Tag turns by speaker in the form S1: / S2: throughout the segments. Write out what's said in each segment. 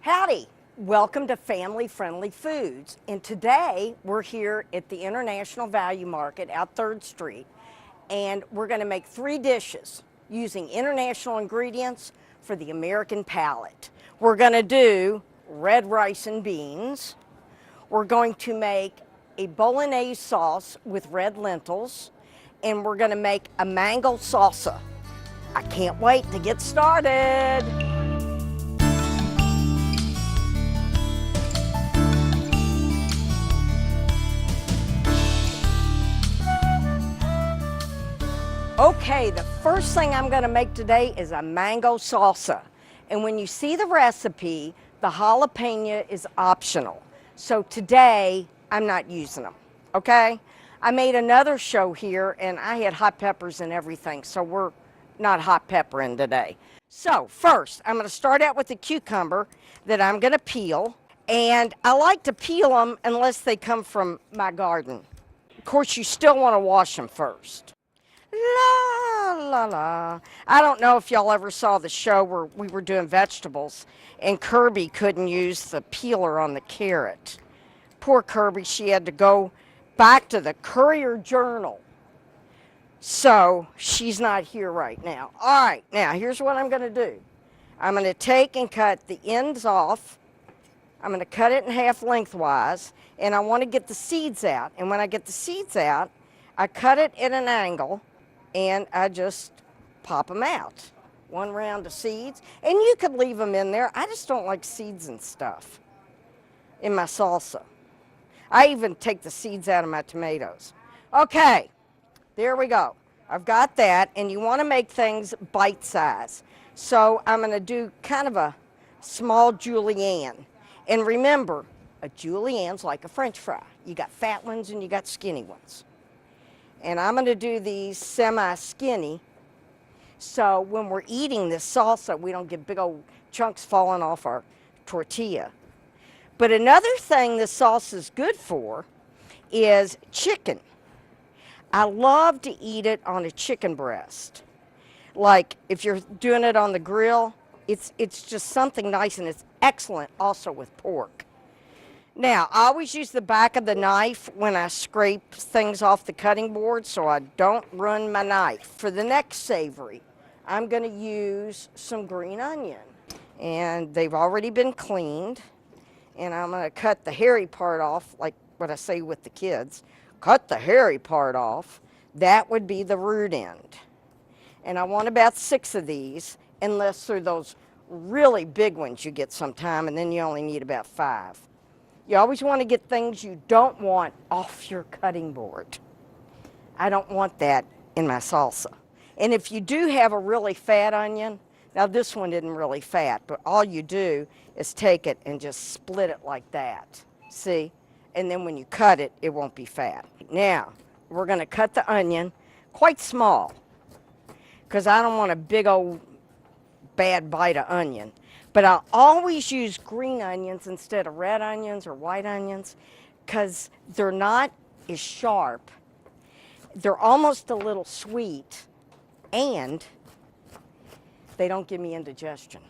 S1: Howdy, welcome to Family Friendly Foods. And today we're here at the International Value Market out 3rd Street. And we're gonna make 3 dishes using international ingredients for the American palate. We're gonna do red rice and beans. We're going to make a bolognese sauce with red lentils. And we're gonna make a mango salsa. I can't wait to get started. Okay, the first thing I'm gonna make today is a mango salsa. And when you see the recipe, the jalapeno is optional. So today, I'm not using them, okay? I made another show here and I had hot peppers and everything, so we're not hot peppering today. So first, I'm gonna start out with the cucumber that I'm gonna peel. And I like to peel them unless they come from my garden. Of course, you still wanna wash them first. La, la, la. I don't know if y'all ever saw the show where we were doing vegetables and Kirby couldn't use the peeler on the carrot. Poor Kirby, she had to go back to the Courier Journal. So she's not here right now. All right, now here's what I'm gonna do. I'm gonna take and cut the ends off. I'm gonna cut it in half lengthwise, and I wanna get the seeds out. And when I get the seeds out, I cut it at an angle, and I just pop them out. 1 round of seeds, and you could leave them in there. I just don't like seeds and stuff in my salsa. I even take the seeds out of my tomatoes. Okay, there we go. I've got that, and you want to make things bite size. So I'm going to do kind of a small julienne. And remember, a julienne's like a French fry. You got fat ones and you got skinny ones. And I'm going to do these semi-skinny, so when we're eating this salsa, we don't get big old chunks falling off our tortilla. But another thing this salsa is good for is chicken. I love to eat it on a chicken breast. Like if you're doing it on the grill, it's just something nice, and it's excellent also with pork. Now, I always use the back of the knife when I scrape things off the cutting board so I don't ruin my knife. For the next savory, I'm going to use some green onion. And they've already been cleaned. And I'm going to cut the hairy part off, like what I say with the kids. Cut the hairy part off. That would be the root end. And I want about 6 of these, unless they're those really big ones you get sometime, and then you only need about 5. You always want to get things you don't want off your cutting board. I don't want that in my salsa. And if you do have a really fat onion, now this one isn't really fat, but all you do is take it and just split it like that. See? And then when you cut it, it won't be fat. Now, we're going to cut the onion quite small, because I don't want a big old bad bite of onion. But I'll always use green onions instead of red onions or white onions, because they're not as sharp. They're almost a little sweet, and they don't give me indigestion.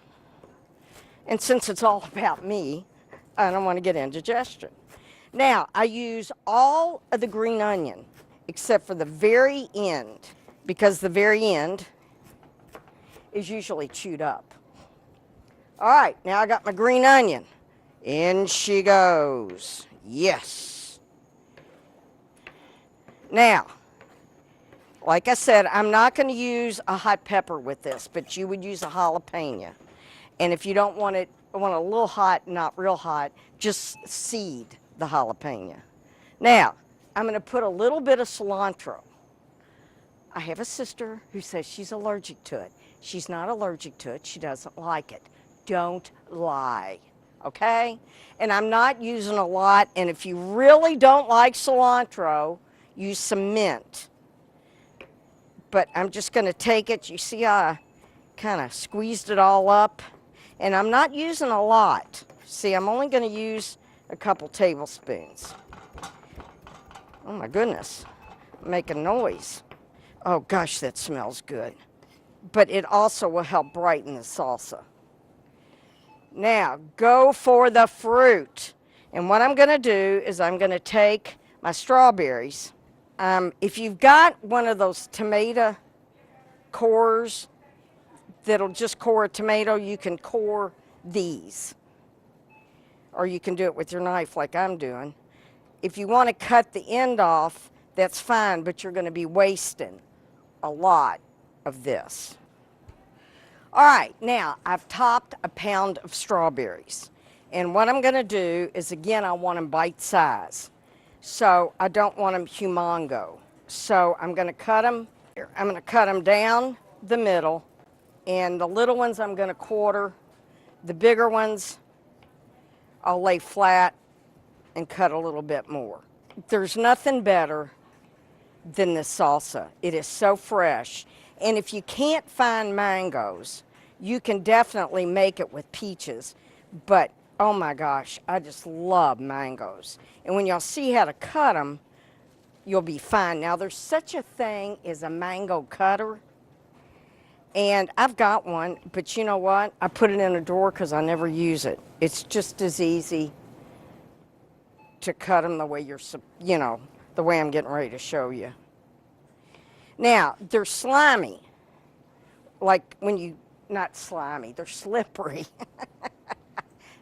S1: And since it's all about me, I don't want to get indigestion. Now, I use all of the green onion except for the very end, because the very end is usually chewed up. All right, now I got my green onion. In she goes. Yes. Now, like I said, I'm not going to use a hot pepper with this, but you would use a jalapeno. And if you don't want it, want a little hot, not real hot, just seed the jalapeno. Now, I'm going to put a little bit of cilantro. I have a sister who says she's allergic to it. She's not allergic to it. She doesn't like it. Don't lie, okay? And I'm not using a lot, and if you really don't like cilantro, use some mint. But I'm just going to take it. You see how I kind of squeezed it all up? And I'm not using a lot. See, I'm only going to use a couple tablespoons. Oh my goodness, I'm making noise. Oh gosh, that smells good. But it also will help brighten the salsa. Now, go for the fruit. And what I'm going to do is I'm going to take my strawberries. If you've got one of those tomato cores that'll just core a tomato, you can core these. Or you can do it with your knife like I'm doing. If you want to cut the end off, that's fine, but you're going to be wasting a lot of this. All right, now I've topped a pound of strawberries. And what I'm going to do is, again, I want them bite size. So I don't want them humongo. So I'm going to cut them. I'm going to cut them down the middle. And the little ones I'm going to quarter. The bigger ones I'll lay flat and cut a little bit more. There's nothing better than this salsa. It is so fresh. And if you can't find mangoes, you can definitely make it with peaches. But, oh my gosh, I just love mangoes. And when y'all see how to cut them, you'll be fine. Now, there's such a thing as a mango cutter. And I've got one, but you know what? I put it in a drawer because I never use it. It's just as easy to cut them the way the way I'm getting ready to show you. Now, they're slimy. Like when you, not slimy, they're slippery.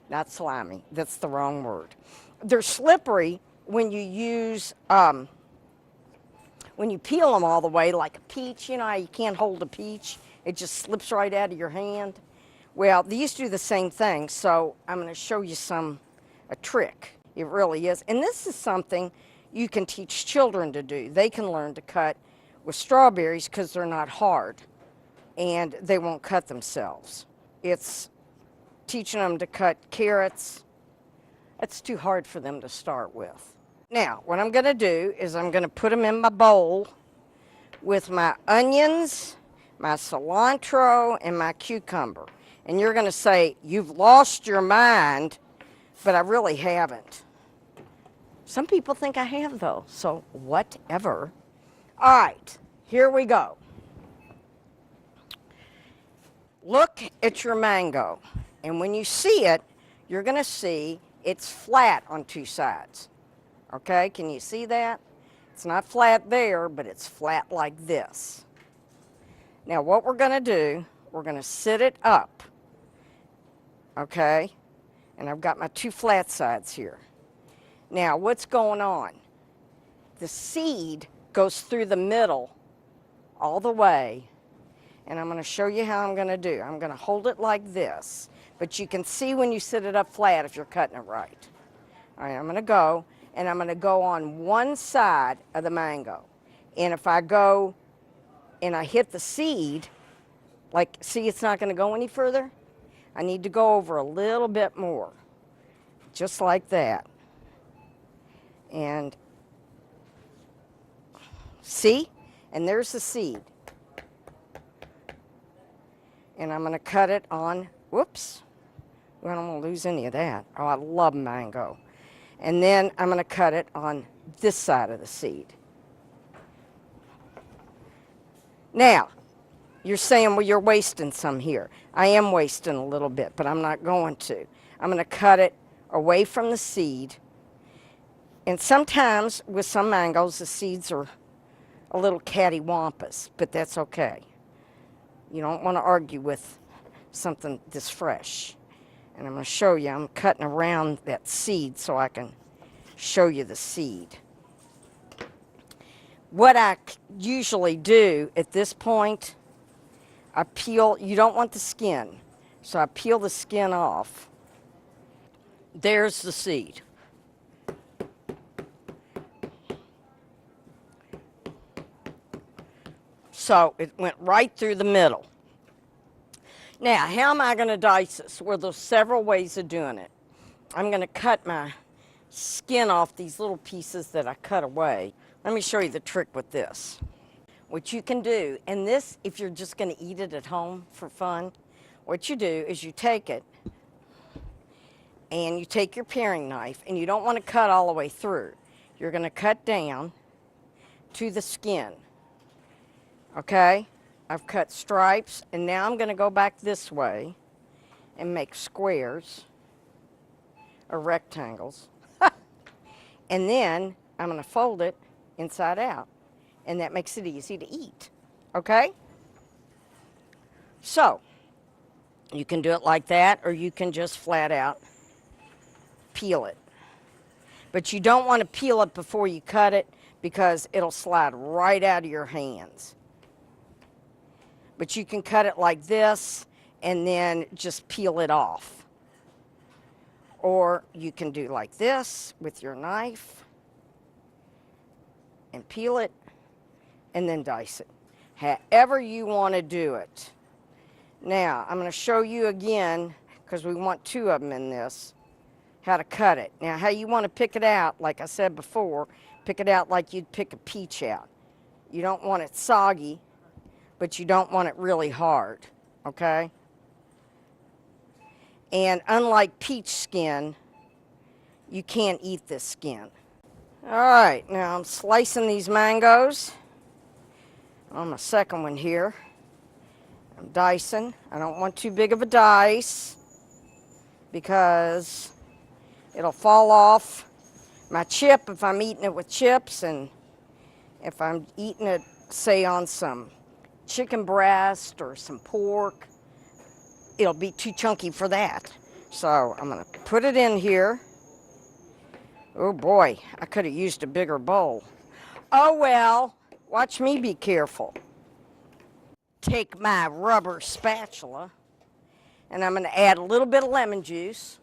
S1: Not slimy, that's the wrong word. They're slippery when you use, when you peel them all the way, like a peach. You know how you can't hold a peach? It just slips right out of your hand. Well, these do the same thing, so I'm going to show you a trick. It really is. And this is something you can teach children to do. They can learn to cut with strawberries because they're not hard and they won't cut themselves. It's teaching them to cut carrots. It's too hard for them to start with. Now, what I'm going to do is I'm going to put them in my bowl with my onions, my cilantro, and my cucumber. And you're going to say, you've lost your mind, but I really haven't. Some people think I have, though, so whatever. All right, here we go. Look at your mango. And when you see it, you're going to see it's flat on two sides. Okay, can you see that? It's not flat there, but it's flat like this. Now, what we're going to do, we're going to sit it up. Okay? And I've got my two flat sides here. Now, what's going on? The seed goes through the middle all the way. And I'm going to show you how I'm going to do. I'm going to hold it like this. But you can see when you sit it up flat if you're cutting it right. All right, I'm going to go, and I'm going to go on one side of the mango. And if I go and I hit the seed, like, see, it's not going to go any further. I need to go over a little bit more, just like that. And see? And there's the seed. And I'm going to cut it on, whoops, I don't want to lose any of that. Oh, I love mango. And then I'm going to cut it on this side of the seed. Now, you're saying, well, you're wasting some here. I am wasting a little bit, but I'm not going to. I'm going to cut it away from the seed. And sometimes with some mangoes, the seeds are a little cattywampus, but that's okay. You don't want to argue with something this fresh. And I'm going to show you, I'm cutting around that seed so I can show you the seed. What I usually do at this point, I peel, you don't want the skin, so I peel the skin off. There's the seed. So it went right through the middle. Now, how am I going to dice this? Well, there's several ways of doing it. I'm going to cut my skin off these little pieces that I cut away. Let me show you the trick with this. What you can do, and this, if you're just going to eat it at home for fun, what you do is you take it and you take your paring knife, and you don't want to cut all the way through. You're going to cut down to the skin. Okay? I've cut stripes, and now I'm going to go back this way, and make squares or rectangles. And then I'm going to fold it inside out, and that makes it easy to eat. Okay? So, you can do it like that, or you can just flat out peel it. But you don't want to peel it before you cut it because it'll slide right out of your hands. But you can cut it like this and then just peel it off. Or you can do like this with your knife and peel it and then dice it. However you want to do it. Now, I'm going to show you again, because we want 2 of them in this, how to cut it. Now, how you want to pick it out, like I said before, pick it out like you'd pick a peach out. You don't want it soggy, but you don't want it really hard, okay? And unlike peach skin, you can't eat this skin. All right, now I'm slicing these mangoes on my second one here. I'm dicing. I don't want too big of a dice because it'll fall off my chip if I'm eating it with chips, and if I'm eating it, say, on some chicken breast or some pork, it'll be too chunky for that. So I'm going to put it in here. Oh boy, I could have used a bigger bowl. Oh well, watch me be careful. Take my rubber spatula, and I'm going to add a little bit of lemon juice,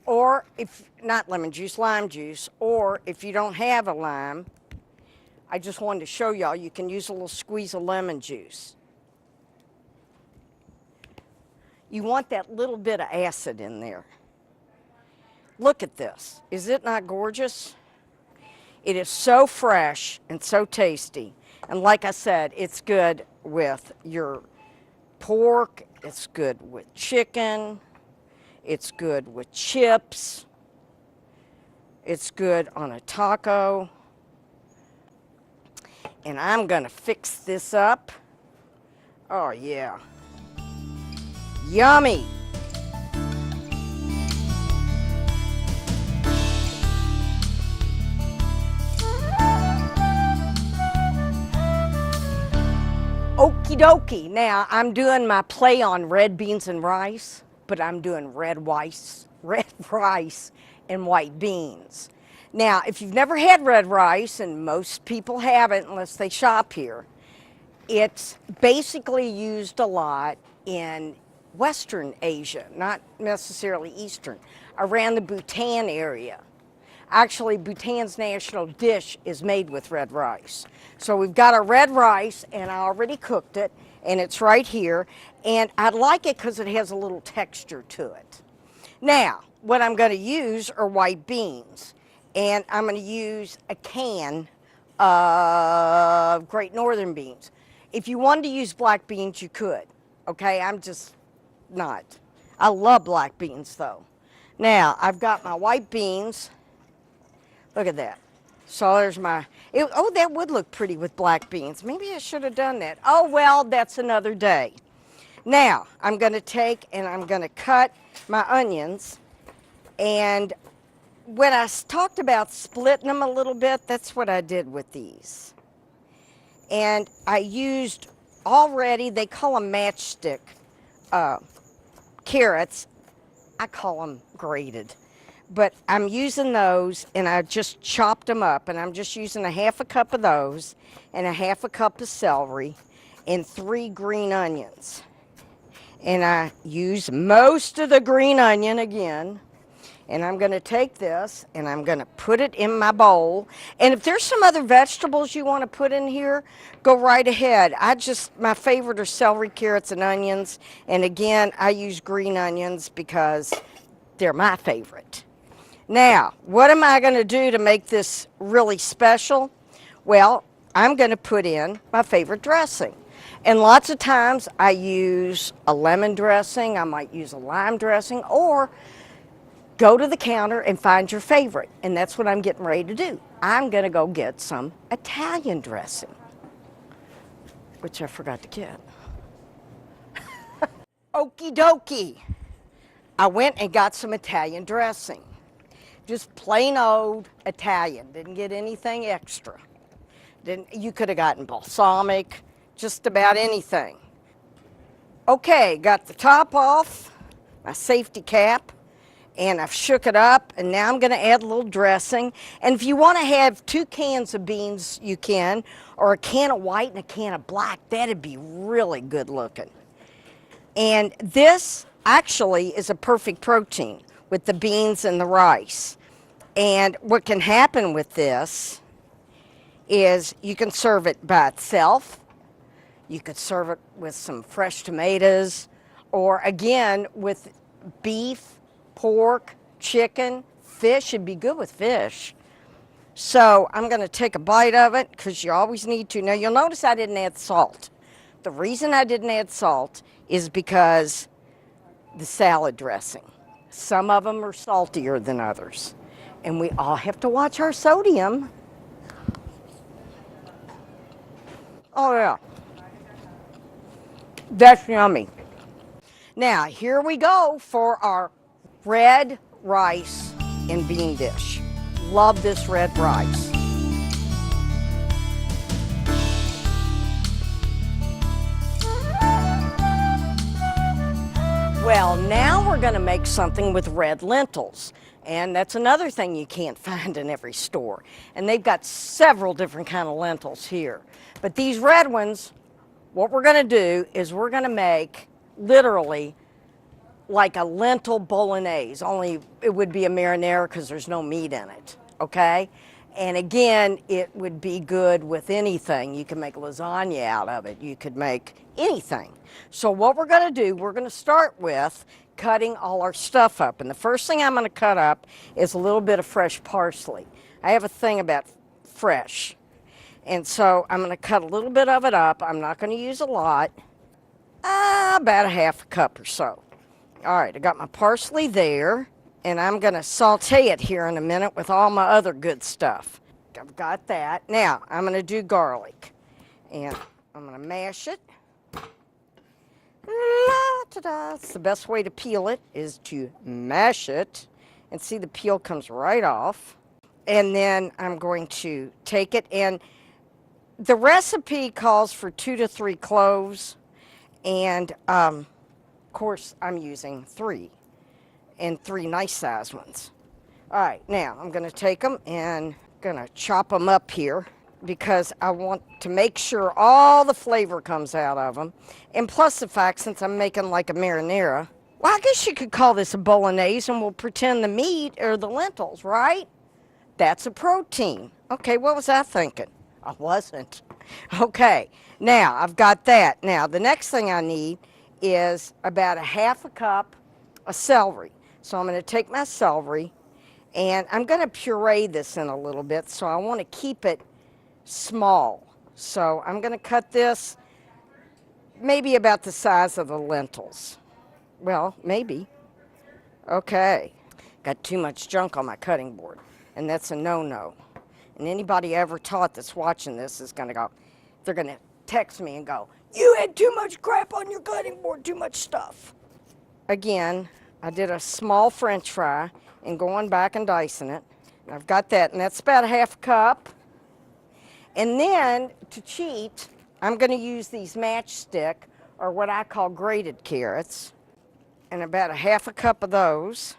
S1: or if not lemon juice, lime juice, or if you don't have a lime, I just wanted to show y'all you can use a little squeeze of lemon juice. You want that little bit of acid in there. Look at this. Is it not gorgeous? It is so fresh and so tasty. And like I said, it's good with your pork, it's good with chicken, it's good with chips, it's good on a taco. And I'm gonna fix this up. Oh yeah. Yummy. Okie dokie. Now, I'm doing my play on red beans and rice, but I'm doing red rice and white beans. Now, if you've never had red rice, and most people haven't unless they shop here, it's basically used a lot in Western Asia, not necessarily Eastern, around the Bhutan area. Actually, Bhutan's national dish is made with red rice. So we've got our red rice, and I already cooked it, and it's right here. And I like it because it has a little texture to it. Now, what I'm going to use are white beans. And I'm going to use a can of Great Northern beans. If you wanted to use black beans, you could. Okay, I'm just not. I love black beans, though. Now, I've got my white beans. Look at that. So there's my, oh, that would look pretty with black beans. Maybe I should have done that. Oh, well, that's another day. Now, I'm going to take and I'm going to cut my onions. And when I talked about splitting them a little bit, that's what I did with these. And I used already, they call them matchstick carrots. I call them grated. But I'm using those, and I just chopped them up, and I'm just using a 1/2 cup of those, and a 1/2 cup of celery, and 3 green onions. And I use most of the green onion again, and I'm going to take this, and I'm going to put it in my bowl. And if there's some other vegetables you want to put in here, go right ahead. My favorite are celery, carrots, and onions. And again, I use green onions because they're my favorite. Now, what am I going to do to make this really special? Well, I'm going to put in my favorite dressing. And lots of times I use a lemon dressing, I might use a lime dressing, or go to the counter and find your favorite. And that's what I'm getting ready to do. I'm going to go get some Italian dressing, which I forgot to get. Okie dokie. I went and got some Italian dressing. Just plain old Italian. Didn't get anything extra. You could have gotten balsamic, just about anything. Okay, got the top off, my safety cap, and I've shook it up, and now I'm going to add a little dressing. And if you want to have 2 cans of beans, you can, or a can of white and a can of black. That'd be really good looking. And this actually is a perfect protein with the beans and the rice. And what can happen with this is you can serve it by itself. You could serve it with some fresh tomatoes, or again, with beef, pork, chicken, fish. It'd be good with fish. So I'm going to take a bite of it because you always need to. Now you'll notice I didn't add salt. The reason I didn't add salt is because the salad dressing. Some of them are saltier than others. And we all have to watch our sodium. Oh yeah. That's yummy. Now, here we go for our red rice and bean dish. Love this red rice. Well, now we're going to make something with red lentils. And that's another thing you can't find in every store. And they've got several different kind of lentils here. But these red ones, what we're going to do is we're going to make literally like a lentil bolognese, only it would be a marinara because there's no meat in it, okay? And again, it would be good with anything. You can make lasagna out of it. You could make anything. So what we're going to do, we're going to start with cutting all our stuff up. And the first thing I'm going to cut up is a little bit of fresh parsley. I have a thing about fresh. And so I'm going to cut a little bit of it up. I'm not going to use a lot, about a half a cup or so. All right, I got my parsley there, and I'm going to saute it here in a minute with all my other good stuff. I've got that. Now, I'm going to do garlic, and I'm going to mash it. Ta-da. It's the best way to peel it is to mash it, and see the peel comes right off. And then I'm going to take it, and the recipe calls for 2 to 3 cloves, and of course I'm using 3, and 3 nice sized ones. All right, now I'm going to take them and going to chop them up here because I want to make sure all the flavor comes out of them, and plus the fact since I'm making like a marinara, well, I guess you could call this a bolognese, and we'll pretend the meat are the lentils, right? That's a protein. Okay, what was I thinking? I wasn't. Okay, now I've got that. Now the next thing I need is about a half a cup of celery. So I'm going to take my celery and I'm going to puree this in a little bit, so I want to keep it small. So I'm going to cut this maybe about the size of the lentils. Well, maybe. Okay, got too much junk on my cutting board, and that's a no-no. And anybody ever taught that's watching this is going to go, they're going to text me and go, you had too much crap on your cutting board, too much stuff. Again, I did a small French fry and going back and dicing it. And I've got that, and that's about a half a cup. And then, to cheat, I'm going to use these matchstick, or what I call grated carrots, and about a half a cup of those.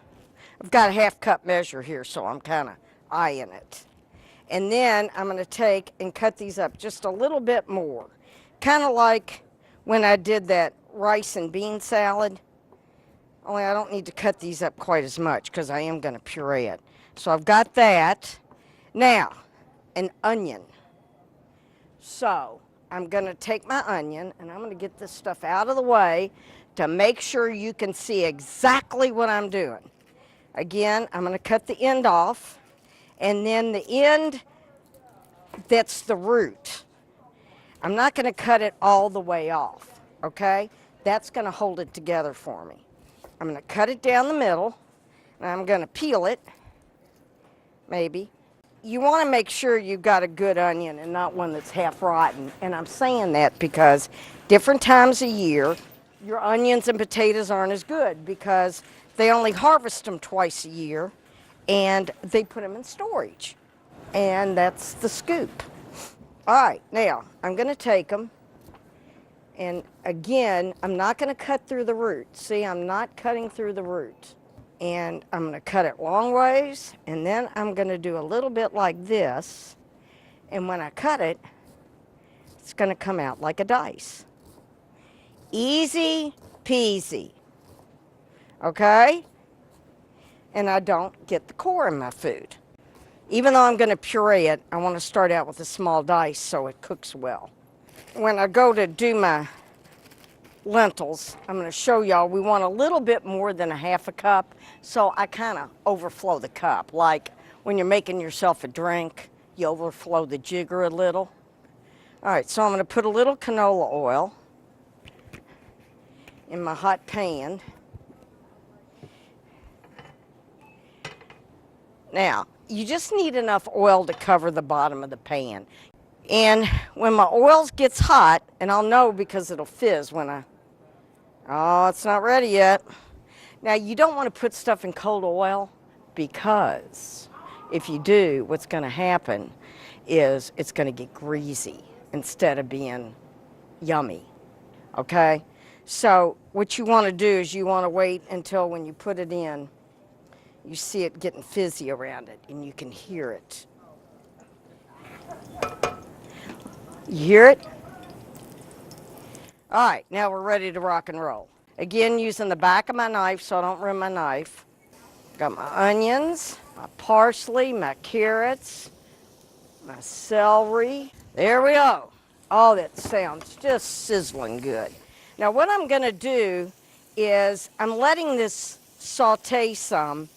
S1: I've got a half cup measure here, so I'm kind of eyeing it. And then I'm going to take and cut these up just a little bit more. Kind of like when I did that rice and bean salad. Only I don't need to cut these up quite as much because I am going to puree it. So I've got that. Now, an onion. So I'm going to take my onion and I'm going to get this stuff out of the way to make sure you can see exactly what I'm doing. Again, I'm going to cut the end off. And then the end, that's the root. I'm not going to cut it all the way off, okay? That's going to hold it together for me. I'm going to cut it down the middle, and I'm going to peel it, maybe. You want to make sure you've got a good onion and not one that's half rotten. And I'm saying that because different times of year, your onions and potatoes aren't as good because They only harvest them twice a year, and they put them in storage. And that's the scoop. All right, now I'm going to take them, and again, I'm not going to cut through the root. See, I'm not cutting through the root. And I'm going to cut it long ways, and then I'm going to do a little bit like this. And when I cut it, it's going to come out like a dice. Easy peasy. Okay? And I don't get the core in my food. Even though I'm going to puree it, I want to start out with a small dice so it cooks well. When I go to do my lentils, I'm going to show y'all we want a little bit more than a half a cup, so I kind of overflow the cup. Like when you're making yourself a drink, you overflow the jigger a little. All right, so I'm going to put a little canola oil in my hot pan. Now, you just need enough oil to cover the bottom of the pan. And when my oil gets hot, and I'll know because it'll fizz when oh, it's not ready yet. Now, you don't want to put stuff in cold oil because if you do, what's going to happen is it's going to get greasy instead of being yummy, okay? So what you want to do is you want to wait until when you put it in, you see it getting fizzy around it, and you can hear it. You hear it? All right, now we're ready to rock and roll. Again, using the back of my knife so I don't ruin my knife. Got my onions, my parsley, my carrots, my celery. There we go. Oh, that sounds just sizzling good. Now what I'm going to do is I'm letting this saute some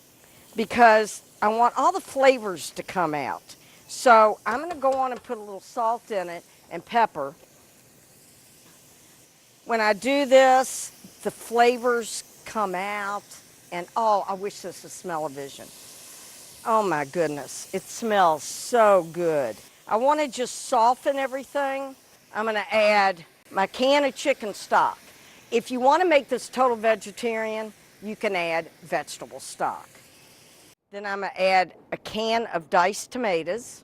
S1: because I want all the flavors to come out. So I'm going to go on and put a little salt in it and pepper. When I do this, the flavors come out, and oh, I wish this was smell-o-vision. Oh my goodness, it smells so good. I want to just soften everything. I'm going to add my can of chicken stock. If you want to make this total vegetarian, you can add vegetable stock. Then I'm going to add a can of diced tomatoes.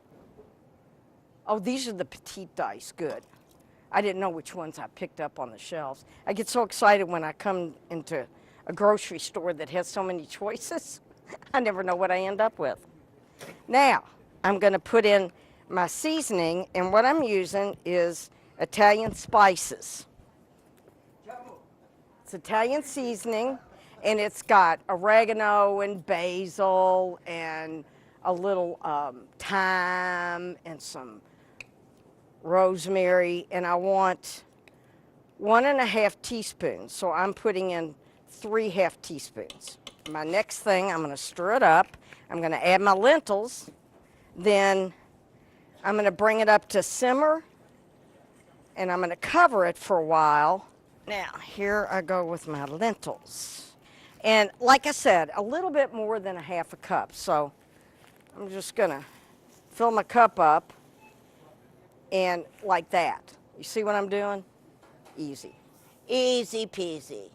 S1: Oh, these are the petite dice, good. I didn't know which ones I picked up on the shelves. I get so excited when I come into a grocery store that has so many choices. I never know what I end up with. Now, I'm going to put in my seasoning, and what I'm using is Italian spices. It's Italian seasoning, and it's got oregano and basil and a little thyme and some rosemary, and I want 1.5 teaspoons, so I'm putting in 3 half teaspoons. My next thing, I'm going to stir it up. I'm going to add my lentils. Then I'm going to bring it up to simmer, and I'm going to cover it for a while. Now, here I go with my lentils. And like I said, a little bit more than a half a cup, so I'm just going to fill my cup up. And like that. You see what I'm doing? Easy. Easy peasy.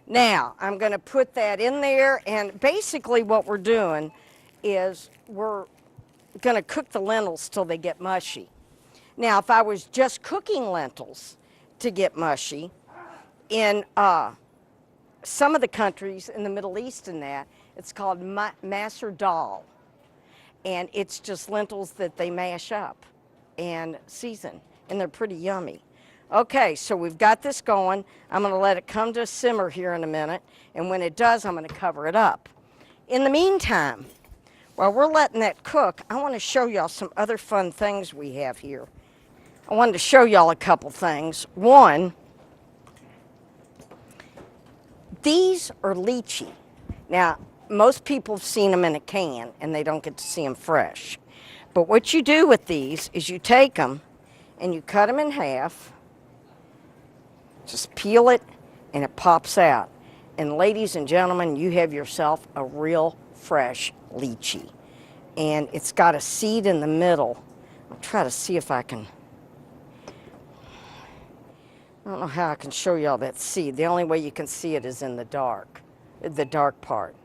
S1: Now, I'm going to put that in there, and basically what we're doing is we're going to cook the lentils till they get mushy. Now, if I was just cooking lentils to get mushy, in some of the countries in the Middle East and that, it's called maser dal. And it's just lentils that they mash up and season, and they're pretty yummy. Okay, so we've got this going. I'm going to let it come to a simmer here in a minute, and when it does, I'm going to cover it up. In the meantime, while we're letting that cook, I want to show y'all some other fun things we have here. I wanted to show y'all a couple things. One, these are lychee. Now, most people have seen them in a can, and they don't get to see them fresh. But what you do with these is you take them and you cut them in half, just peel it, and it pops out. And ladies and gentlemen, you have yourself a real fresh lychee. And it's got a seed in the middle. I'll try to see if I can, I don't know how I can show y'all that seed. The only way you can see it is in the dark. the dark part.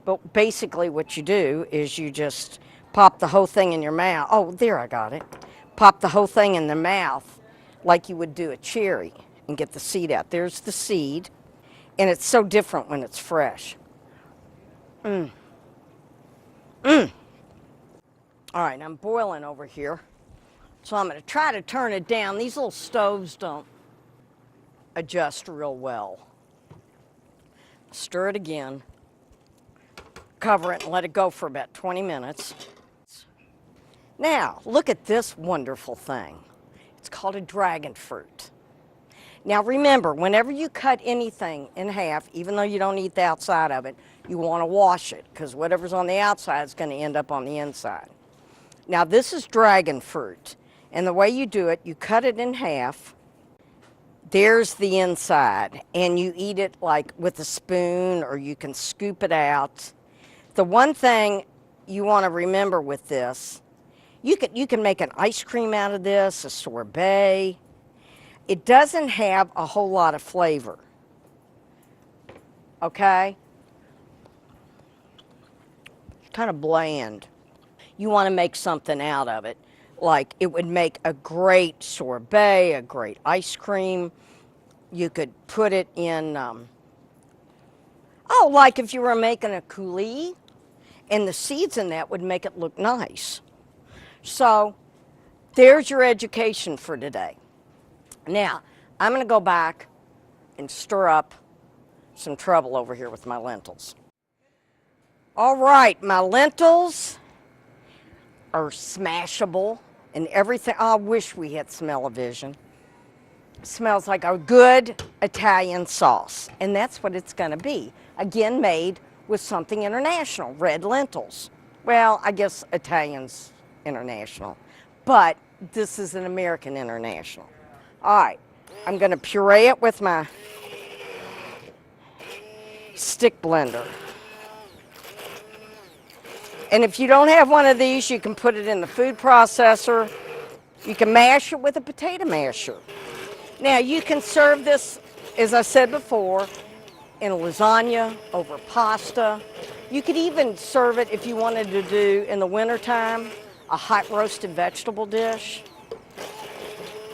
S1: But basically what you do is you just pop the whole thing in your mouth. Oh, there, I got it. Pop the whole thing in the mouth like you would do a cherry and get the seed out. There's the seed, and it's so different when it's fresh. All right, I'm boiling over here, so I'm going to try to turn it down. These little stoves don't adjust real well. Stir it again, cover it, and let it go for about 20 minutes. Now, look at this wonderful thing. It's called a dragon fruit. Now remember, whenever you cut anything in half, even though you don't eat the outside of it, you want to wash it, because whatever's on the outside is going to end up on the inside. Now this is dragon fruit, and the way you do it, you cut it in half. There's the inside, and you eat it like with a spoon, or you can scoop it out. The one thing you want to remember with this, you can make an ice cream out of this, a sorbet. It doesn't have a whole lot of flavor, okay? It's kind of bland. You want to make something out of it. Like it would make a great sorbet, a great ice cream. You could put it in, like if you were making a coulis, and the seeds in that would make it look nice. So there's your education for today. Now, I'm going to go back and stir up some trouble over here with my lentils. All right, my lentils are smashable and everything. I wish we had smell-o-vision. It smells like a good Italian sauce, and that's what it's going to be. Again, made with something international, red lentils. Well, I guess Italian's international, but this is an American international. All right, I'm going to puree it with my stick blender. And if you don't have one of these, you can put it in the food processor. You can mash it with a potato masher. Now, you can serve this, as I said before, in a lasagna, over pasta. You could even serve it if you wanted to do, in the wintertime, a hot roasted vegetable dish.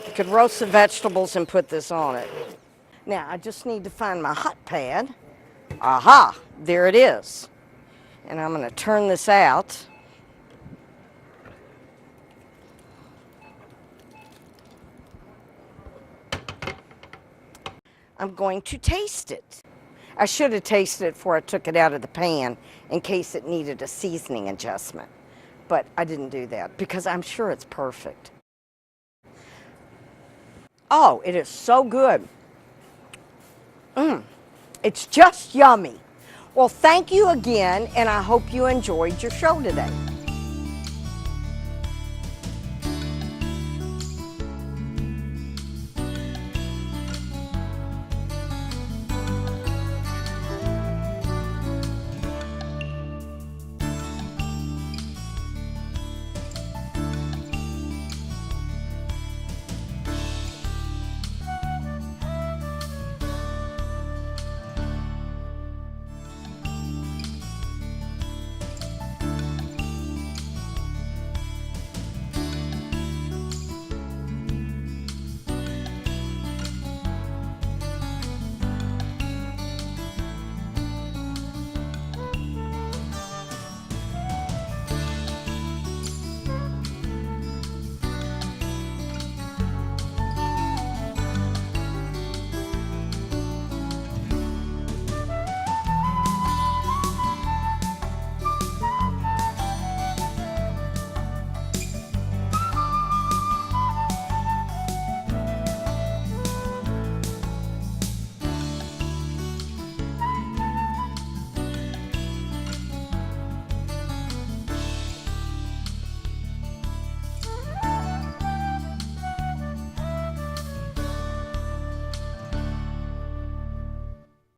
S1: You could roast the vegetables and put this on it. Now, I just need to find my hot pad. Aha, there it is. And I'm going to turn this out. I'm going to taste it. I should have tasted it before I took it out of the pan in case it needed a seasoning adjustment. But I didn't do that because I'm sure it's perfect. Oh, it is so good. It's just yummy. Well, thank you again, and I hope you enjoyed your show today.